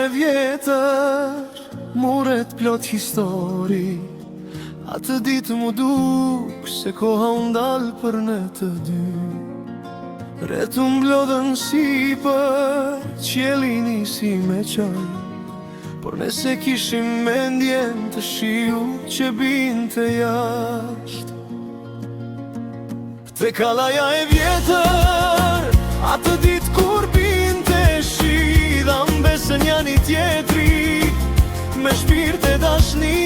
e vjetër, muret plot histori. Atë ditë mu duk se koha u ndal për ne të dy. Retu mblodhën sipër, qieli nisi me qaj, por nese kishim mendjen të shiu që binte jasht. Te kalaja e vjetër, atë ditë kur binte shi, dha mbesën janë i tjetri, me shpirt e dashni,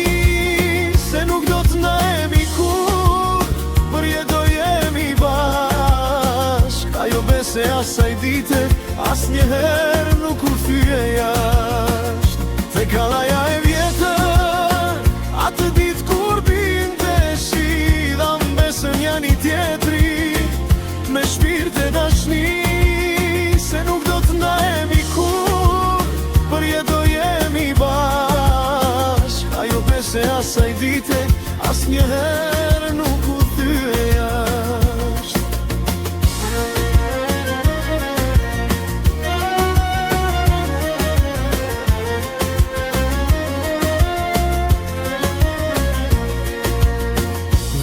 se nuk do të na emi kur, për jeto jemi bashk. Ajo bese asaj dite, as njëherë nuk u thyje jasht. Te kalaja e vjetër, atë ditë kur binte shi, dha mbesën janë i tjetri, me shpirt e dashni, se nuk do të na emi kur, për jeto jemi bashk. Ajo bese asaj dite, as njëherë nuk u thyje jasht.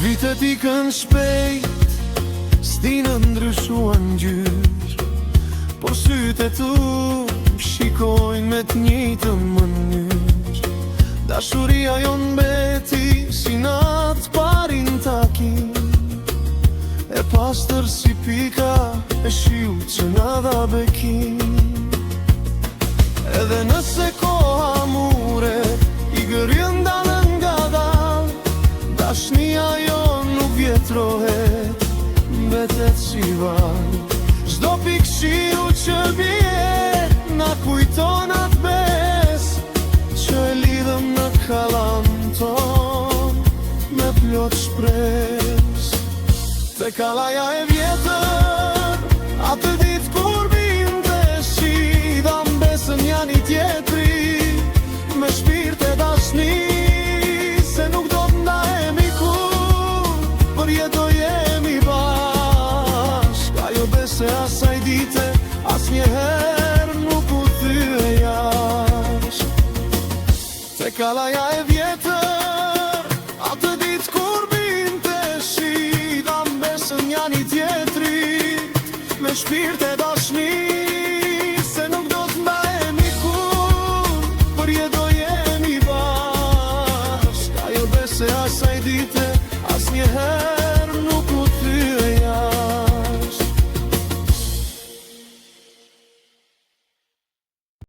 Vitet ikën shpejt, s'dinë ndryshuan ngjyrë, por sytë e tu shikojnë me t'njejtën mënyrë. Dashuria jon mbeti si natë parin takim, e pastër si pika e shiu që na dha bekim. Edhe nëse koha muret, i gërjen dalën nga dal, dashnia jon nuk vjetrohet, mbetet si val. Çdo pikë shiu që bie, na kujton atë besë që e lidhëm në kalam ton, me plot shpresë. Te kalaja e vjetër, atë ditë kur binte shi, dha mbesën janë i tjetri, me shpirt e dashni, se nuk do të ndahemi kur, për jeto jemi bashk. Ajo bese asaj dite, as njëherë nuk u thyje jasht. Te kalaja e vjetër, atë ditë kur binte shi, dha mbesën janë i tjetri, me shpirt e dashni,